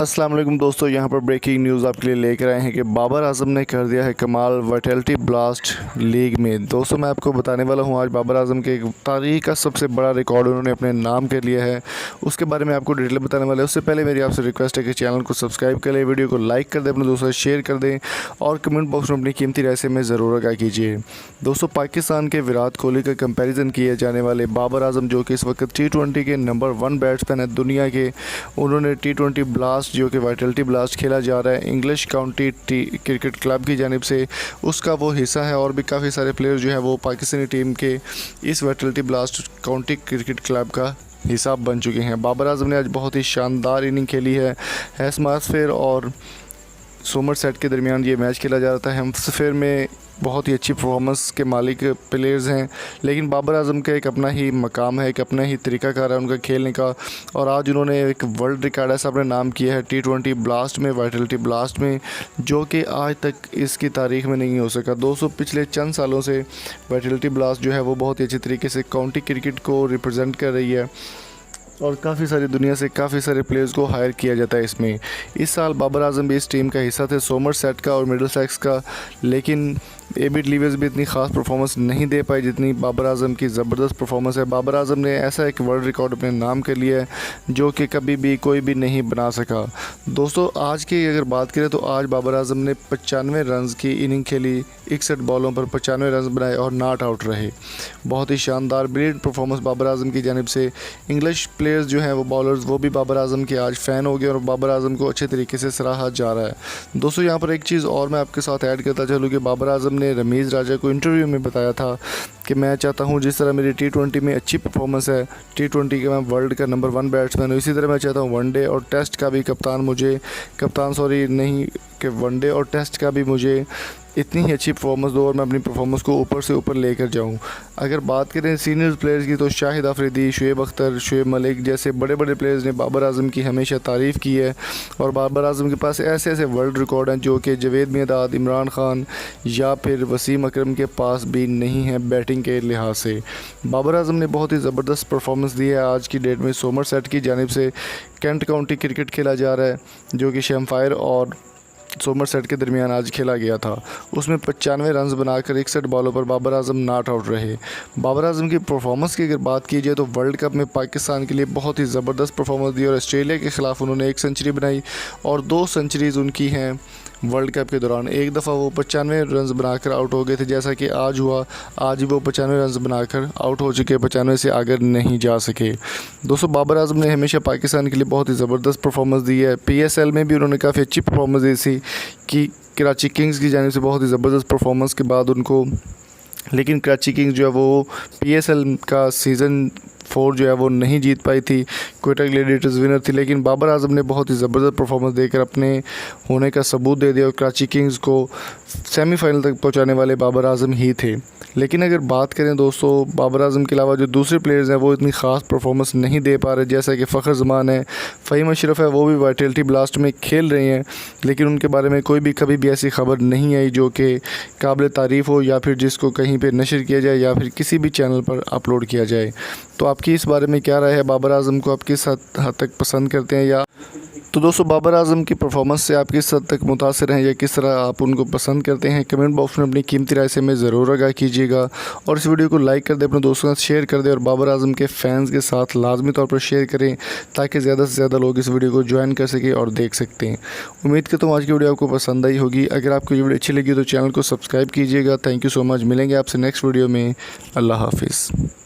अस्सलाम वालेकुम दोस्तों, यहाँ पर ब्रेकिंग न्यूज़ आपके लिए लेकर आए हैं कि बाबर आजम ने कर दिया है कमाल वाइटलिटी ब्लास्ट लीग में। दोस्तों मैं आपको बताने वाला हूँ आज बाबर आजम के तारीख का सबसे बड़ा रिकॉर्ड उन्होंने अपने नाम कर लिया है, उसके बारे में आपको डिटेल बताने वाले हैं। उससे पहले मेरी आपसे रिक्वेस्ट है कि चैनल को सब्सक्राइब कर लें, वीडियो को लाइक कर दें, अपने दोस्तों से शेयर कर दें और कमेंट बॉक्स में अपनी कीमती राय से में ज़रूर आगाह कीजिए। दोस्तों पाकिस्तान के विराट कोहली का कंपैरिजन किए जाने वाले बाबर आजम, जो कि इस वक्त T20 के नंबर 1 बैट्समैन है दुनिया के, उन्होंने T20 ब्लास्ट जो कि वाइटलिटी ब्लास्ट खेला जा रहा है इंग्लिश काउंटी क्रिकेट क्लब की जानिब से, उसका वो हिस्सा है। और भी काफ़ी सारे प्लेयर जो है वो पाकिस्तानी टीम के इस Vitality blast county cricket club का हिस्सा बन चुके हैं। बाबर आजम ने आज बहुत ही शानदार इनिंग खेली है। हेस्मास्फेयर और सोमरसेट के दरमियान ये मैच खेला जा रहा था। हेम्सफेयर में बहुत ही अच्छी परफॉर्मेंस के मालिक प्लेयर्स हैं, लेकिन बाबर आजम का एक अपना ही मकाम है, एक अपना ही तरीक़ाकार है उनका खेलने का। और आज उन्होंने एक वर्ल्ड रिकॉर्ड ऐसा अपने नाम किया है T20 ब्लास्ट में, वाइटलिटी ब्लास्ट में, जो कि आज तक इसकी तारीख़ में नहीं हो सका। दोस्तों पिछले चंद सालों से वाइटलिटी ब्लास्ट जो है वो बहुत ही अच्छी तरीके से काउंटी क्रिकेट को रिप्रेजेंट कर रही है और काफ़ी सारी दुनिया से काफ़ी सारे प्लेयर्स को हायर किया जाता है इसमें। इस साल बाबर आजम भी इस टीम का हिस्सा थे, सोमरसेट का और मिडलसेक्स का, लेकिन एबी डिविलियर्स भी इतनी ख़ास परफॉर्मेंस नहीं दे पाई जितनी बाबर आजम की ज़बरदस्त परफॉर्मेंस है। बाबर आजम ने ऐसा एक वर्ल्ड रिकॉर्ड अपने नाम कर लिया है जो कि कभी भी कोई भी नहीं बना सका। दोस्तों आज की अगर बात करें तो आज बाबर आजम ने 95 रन की इनिंग खेली, 61 बॉलों पर 95 रन बनाए और नॉट आउट रहे। बहुत ही शानदार ब्रिलियंट परफॉर्मेंस बाबर आजम की जानिब से। इंग्लिश प्लेयर्स जो हैं वो बॉलर्स, वो भी बाबर आजम के आज फ़ैन हो गए और बाबर आजम को अच्छे तरीके से सराहा जा रहा है। दोस्तों यहाँ पर एक चीज़ और मैं आपके साथ ऐड करता चलूँ कि बाबर आजम ने रमीज़ राजा को इंटरव्यू में बताया था कि मैं चाहता हूँ जिस तरह मेरी T20 में अच्छी परफॉर्मेंस है, T20 के मैं वर्ल्ड का नंबर 1 बैट्समैन हूँ, इसी तरह मैं चाहता हूँ वनडे और टेस्ट का भी वनडे और टेस्ट का भी मुझे इतनी ही अच्छी परफॉर्मेंस दो और मैं अपनी परफॉर्मेंस को ऊपर से ऊपर लेकर जाऊं। अगर बात करें सीनियर प्लेयर्स की तो शाहिद अफरीदी, शुएब अख्तर, शुएब मलिक जैसे बड़े बड़े प्लेयर्स ने बाबर आजम की हमेशा तारीफ़ की है। और बाबर आजम के पास ऐसे ऐसे वर्ल्ड रिकॉर्ड हैं जो कि जावेद मियांदाद, इमरान खान या फिर वसीम अकरम के पास भी नहीं है बैटिंग के लिहाज से। बाबर आजम ने बहुत ही ज़बरदस्त परफॉर्मेंस दी है आज की डेट में। सोमरसेट की जानिब से कैंट काउंटी क्रिकेट खेला जा रहा है जो कि शैम्फायर और सोमरसेट के दरमियान आज खेला गया था। उसमें 95 रन बनाकर 61 बॉलों पर बाबर आजम नॉट आउट रहे। बाबर आजम की परफॉर्मेंस की अगर बात की जाए तो वर्ल्ड कप में पाकिस्तान के लिए बहुत ही ज़बरदस्त परफॉर्मेंस दी और ऑस्ट्रेलिया के ख़िलाफ़ उन्होंने 1 सेंचुरी बनाई और 2 सेंचुरीज़ उनकी हैं वर्ल्ड कप के दौरान। एक दफ़ा वो 95 रन बनाकर आउट हो गए थे, जैसा कि आज हुआ। आज वो 95 रन बनाकर आउट हो चुके, 95 से आगे नहीं जा सके। दोस्तों बाबर आजम ने हमेशा पाकिस्तान के लिए बहुत ही ज़बरदस्त परफॉर्मेंस दी है। PSL में भी उन्होंने काफ़ी अच्छी परफॉर्मेंस दी थी कि कराची किंग्स की जानिब से बहुत ही ज़बरदस्त परफॉर्मेंस के बाद उनको, लेकिन कराची किंग्स जो है वो PSL का सीज़न 4 जो है वो नहीं जीत पाई थी, क्वेटा ग्लैडिएटर्स विनर थी। लेकिन बाबर आजम ने बहुत ही ज़बरदस्त परफॉर्मेंस देकर अपने होने का सबूत दे दिया और कराची किंग्स को सेमीफाइनल तक पहुंचाने वाले बाबर आजम ही थे। लेकिन अगर बात करें दोस्तों बाबर आजम के अलावा जो दूसरे प्लेयर्स हैं वो इतनी ख़ास परफॉर्मेंस नहीं दे पा रहे, जैसा कि फ़खर जमान है, फ़हीम अशरफ है, वो भी वाइटलिटी ब्लास्ट में खेल रहे हैं, लेकिन उनके बारे में कोई भी कभी भी ऐसी खबर नहीं आई जो कि काबिल तारीफ़ हो या फिर जिसको कहीं पर नशर किया जाए या फिर किसी भी चैनल पर अपलोड किया जाए। तो आपकी इस बारे में क्या राय है? बाबर आजम को आप किस हद तक पसंद करते हैं? या तो दोस्तों बाबर आजम की परफॉर्मेंस से आप किस हद तक मुतासिर हैं या किस तरह आप उनको पसंद करते हैं? कमेंट बॉक्स में अपनी कीमती राय से में ज़रूर आगाह कीजिएगा और इस वीडियो को लाइक कर दें, अपने दोस्तों के साथ शेयर कर दें और बाबर आजम के फ़ैन्स के साथ लाजमी तौर पर शेयर करें ताकि ज़्यादा से ज़्यादा लोग इस वीडियो को ज्वाइन कर सकें और देख सकते हैं। उम्मीद करता हूँ आज की वीडियो आपको पसंद आई होगी। अगर आपको ये वीडियो अच्छी लगी तो चैनल को सब्सक्राइब कीजिएगा। Thank you so much. मिलेंगे आपसे नेक्स्ट वीडियो में। अल्लाह हाफिज़।